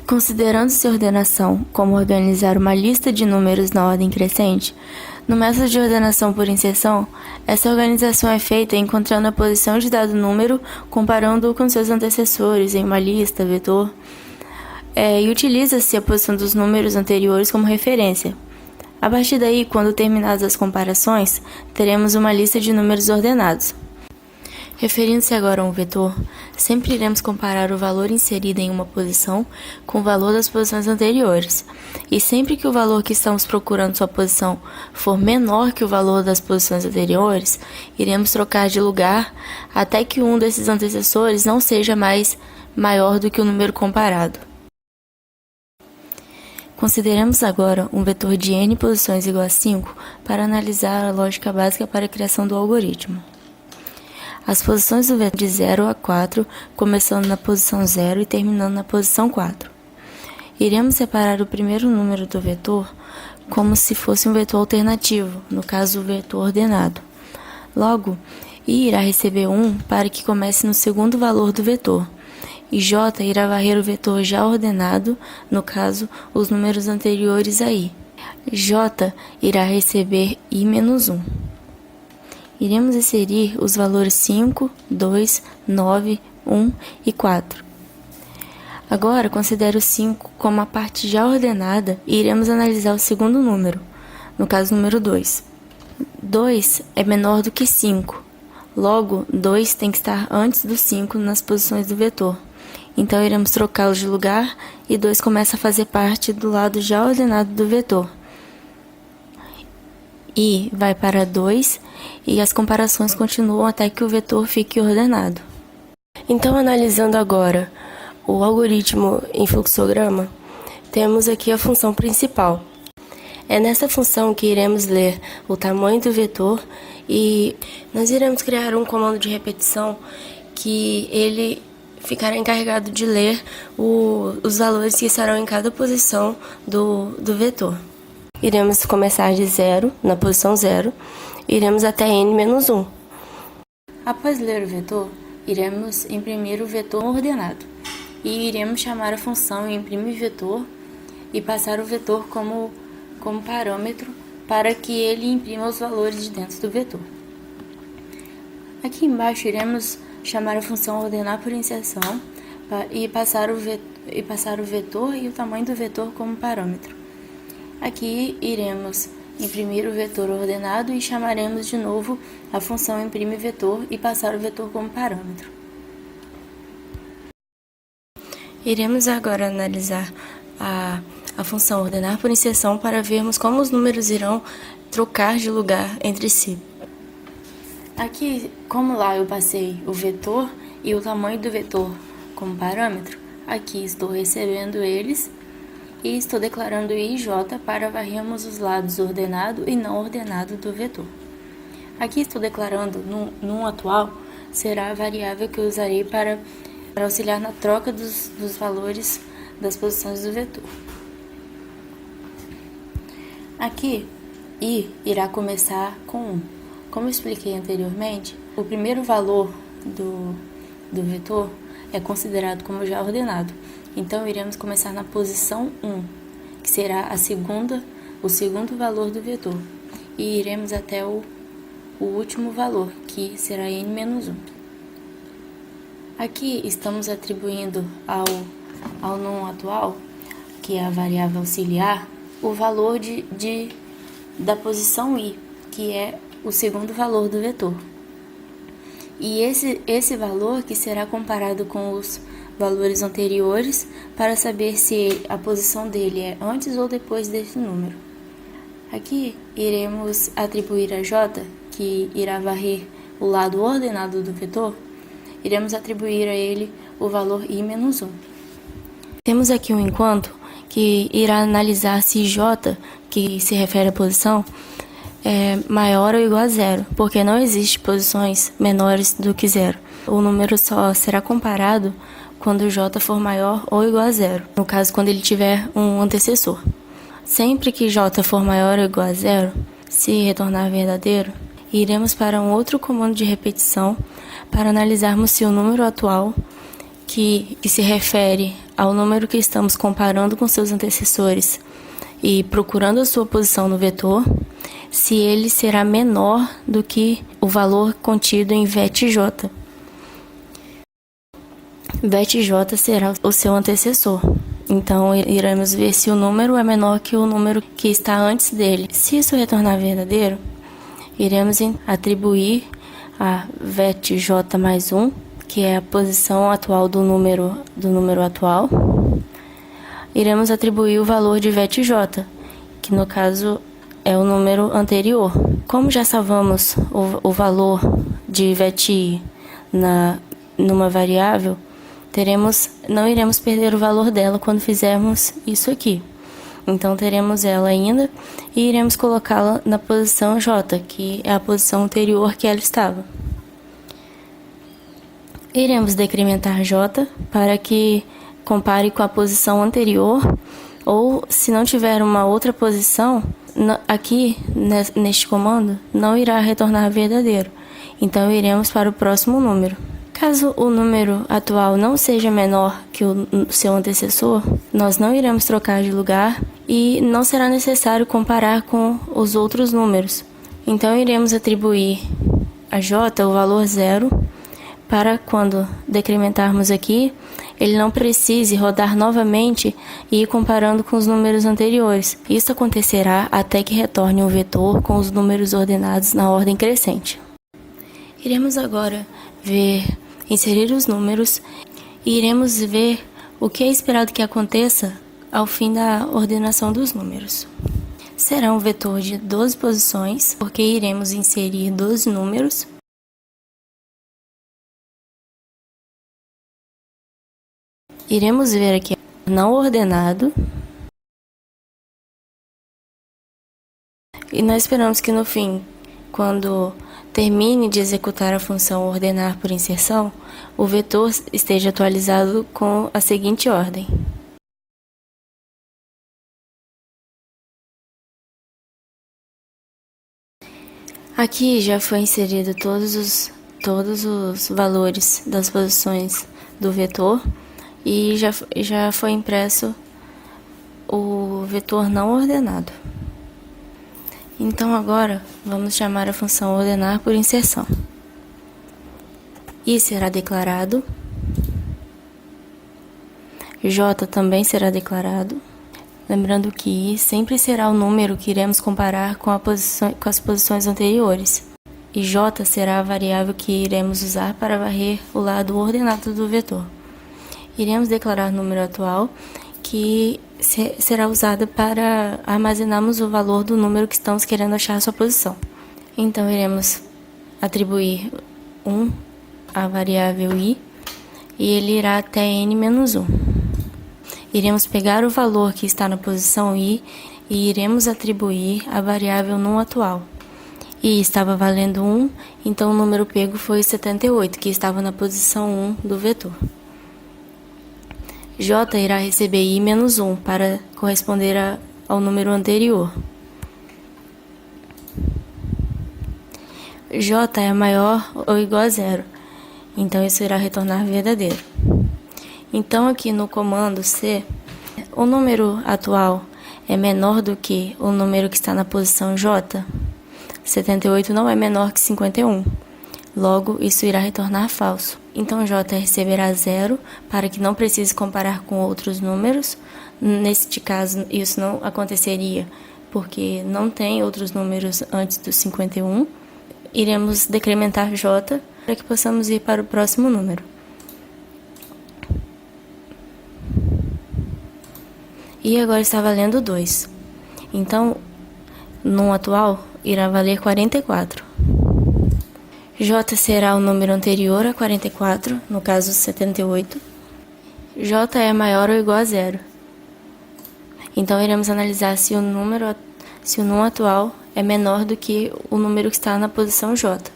Considerando-se ordenação como organizar uma lista de números na ordem crescente, no método de ordenação por inserção, essa organização é feita encontrando a posição de dado número, comparando-o com seus antecessores em uma lista, vetor, e utiliza-se a posição dos números anteriores como referência. A partir daí, quando terminadas as comparações, teremos uma lista de números ordenados. Referindo-se agora a um vetor, sempre iremos comparar o valor inserido em uma posição com o valor das posições anteriores. E sempre que o valor que estamos procurando sua posição for menor que o valor das posições anteriores, iremos trocar de lugar até que um desses antecessores não seja mais maior do que o número comparado. Consideremos agora um vetor de n posições igual a 5 para analisar a lógica básica para a criação do algoritmo. As posições do vetor de 0 a 4, começando na posição 0 e terminando na posição 4. Iremos separar o primeiro número do vetor como se fosse um vetor alternativo, no caso o vetor ordenado. Logo, I irá receber 1 para que comece no segundo valor do vetor, e J irá varrer o vetor já ordenado, no caso, os números anteriores a I. J irá receber I menos 1. Iremos inserir os valores 5, 2, 9, 1 e 4. Agora, considere o 5 como a parte já ordenada e iremos analisar o segundo número, no caso, o número 2. 2 é menor do que 5, logo, 2 tem que estar antes do 5 nas posições do vetor. Então, iremos trocá-los de lugar e 2 começa a fazer parte do lado já ordenado do vetor. I vai para 2 e as comparações continuam até que o vetor fique ordenado. Então, analisando agora o algoritmo em fluxograma, temos aqui a função principal. É nessa função que iremos ler o tamanho do vetor e nós iremos criar um comando de repetição que ele ficará encarregado de ler os valores que estarão em cada posição do vetor. Iremos começar de 0, na posição 0, iremos até n menos 1. Após ler o vetor, iremos imprimir o vetor ordenado e iremos chamar a função imprime_vetor e passar o vetor como parâmetro para que ele imprima os valores de dentro do vetor. Aqui embaixo iremos chamar a função ordenar por inserção e passar o vetor e o tamanho do vetor como parâmetro. Aqui iremos imprimir o vetor ordenado e chamaremos de novo a função imprime_vetor e passar o vetor como parâmetro. Iremos agora analisar a função ordenar por inserção para vermos como os números irão trocar de lugar entre si. Aqui, como lá eu passei o vetor e o tamanho do vetor como parâmetro, aqui estou recebendo eles e estou declarando I e J para varrermos os lados ordenado e não ordenado do vetor. Aqui estou declarando num atual será a variável que eu usarei para auxiliar na troca dos valores das posições do vetor. Aqui, I irá começar com 1. Como eu expliquei anteriormente, o primeiro valor do vetor é considerado como já ordenado. Então, iremos começar na posição 1, que será o segundo valor do vetor. E iremos até o último valor, que será n menos 1. Aqui estamos atribuindo ao não atual, que é a variável auxiliar, o valor da posição i, que é o segundo valor do vetor. E esse valor que será comparado com os valores anteriores para saber se a posição dele é antes ou depois desse número. Aqui iremos atribuir a j, que irá varrer o lado ordenado do vetor, iremos atribuir a ele o valor i menos 1. Temos aqui um enquanto que irá analisar se j, que se refere à posição, é maior ou igual a 0, porque não existe posições menores do que 0. O número só será comparado quando j for maior ou igual a 0, no caso quando ele tiver um antecessor. Sempre que j for maior ou igual a 0, se retornar verdadeiro, iremos para um outro comando de repetição para analisarmos se o número atual que se refere ao número que estamos comparando com seus antecessores e procurando a sua posição no vetor, se ele será menor do que o valor contido em VET-J. VET-J será o seu antecessor. Então, iremos ver se o número é menor que o número que está antes dele. Se isso retornar verdadeiro, iremos atribuir a VET-J mais 1, que é a posição atual do número atual. Iremos atribuir o valor de VET-J, que no caso é o número anterior. Como já salvamos o valor de VET-I numa variável, não iremos perder o valor dela quando fizermos isso aqui. Então, teremos ela ainda e iremos colocá-la na posição J, que é a posição anterior que ela estava. Iremos decrementar J para que compare com a posição anterior, ou se não tiver uma outra posição, aqui neste comando não irá retornar verdadeiro. Então, iremos para o próximo número. Caso o número atual não seja menor que o seu antecessor, nós não iremos trocar de lugar e não será necessário comparar com os outros números. Então, iremos atribuir a J o valor 0 para quando decrementarmos aqui, ele não precise rodar novamente e ir comparando com os números anteriores. Isso acontecerá até que retorne um vetor com os números ordenados na ordem crescente. Iremos agora inserir os números e iremos ver o que é esperado que aconteça ao fim da ordenação dos números. Será um vetor de 12 posições, porque iremos inserir 12 números. Iremos ver aqui não ordenado. E nós esperamos que no fim, quando termine de executar a função ordenar por inserção, o vetor esteja atualizado com a seguinte ordem. Aqui já foi inserido todos os valores das posições do vetor e já foi impresso o vetor não ordenado. Então agora vamos chamar a função ordenar por inserção. I será declarado, J também será declarado, lembrando que I sempre será o número que iremos comparar com as posições anteriores, e J será a variável que iremos usar para varrer o lado ordenado do vetor. Iremos declarar o número atual, que será usada para armazenarmos o valor do número que estamos querendo achar a sua posição. Então, iremos atribuir 1 à variável i, e ele irá até n-1. Iremos pegar o valor que está na posição i e iremos atribuir a variável num atual. I estava valendo 1, então o número pego foi 78, que estava na posição 1 do vetor. J irá receber i menos 1 para corresponder ao número anterior. J é maior ou igual a 0, então isso irá retornar verdadeiro. Então aqui no comando C, o número atual é menor do que o número que está na posição J. 78 não é menor que 51. Logo, isso irá retornar falso. Então, J receberá 0 para que não precise comparar com outros números. Neste caso, isso não aconteceria porque não tem outros números antes do 51. Iremos decrementar J para que possamos ir para o próximo número. E agora está valendo 2. Então, no atual, irá valer 44. J será o número anterior a 44, no caso 78. J é maior ou igual a 0. Então, iremos analisar se o número atual é menor do que o número que está na posição J.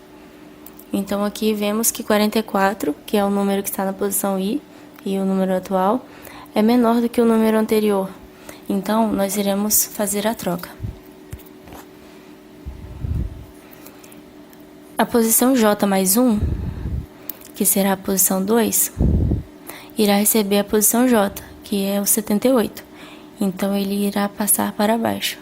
Então, aqui vemos que 44, que é o número que está na posição I, e o número atual, é menor do que o número anterior. Então, nós iremos fazer a troca. A posição J mais 1, que será a posição 2, irá receber a posição J, que é o 78. Então, ele irá passar para baixo.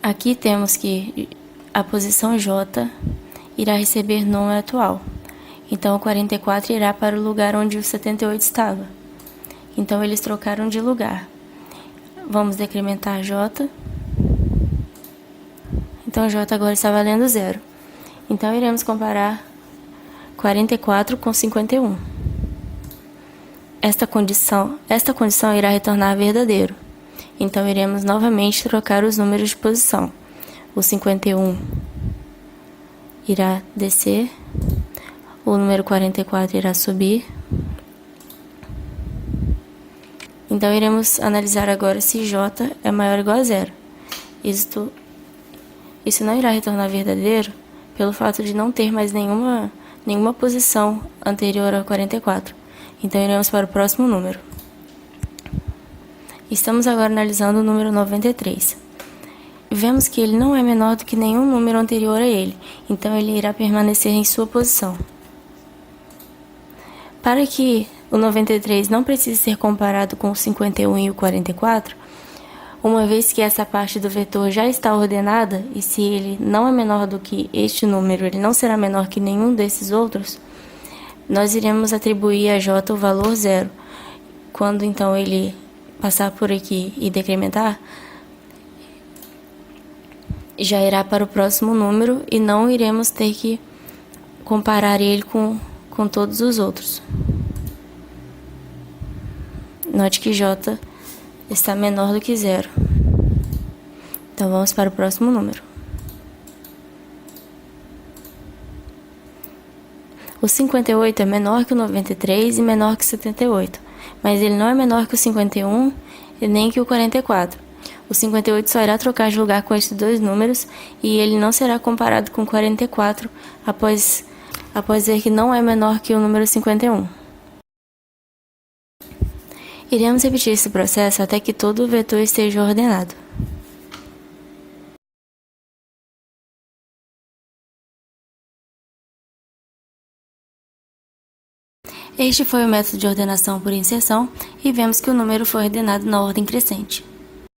Aqui temos que a posição J irá receber número atual. Então, o 44 irá para o lugar onde o 78 estava. Então, eles trocaram de lugar. Vamos decrementar J. Então, J agora está valendo 0. Então, iremos comparar 44 com 51. Esta condição irá retornar verdadeiro. Então, iremos novamente trocar os números de posição. O 51 irá descer, o número 44 irá subir. Então, iremos analisar agora se J é maior ou igual a 0. Isso não irá retornar verdadeiro pelo fato de não ter mais nenhuma posição anterior ao 44. Então, iremos para o próximo número. Estamos agora analisando o número 93. Vemos que ele não é menor do que nenhum número anterior a ele, então ele irá permanecer em sua posição. Para que o 93 não precise ser comparado com o 51 e o 44, uma vez que essa parte do vetor já está ordenada, e se ele não é menor do que este número, ele não será menor que nenhum desses outros, nós iremos atribuir a J o valor 0. Quando então ele passar por aqui e decrementar, já irá para o próximo número e não iremos ter que comparar ele com todos os outros. Note que J está menor do que 0. Então, vamos para o próximo número. O 58 é menor que o 93 e menor que o 78, mas ele não é menor que o 51 e nem que o 44. O 58 só irá trocar de lugar com estes dois números e ele não será comparado com o 44 após ver que não é menor que o número 51. Iremos repetir esse processo até que todo o vetor esteja ordenado. Este foi o método de ordenação por inserção e vemos que o número foi ordenado na ordem crescente.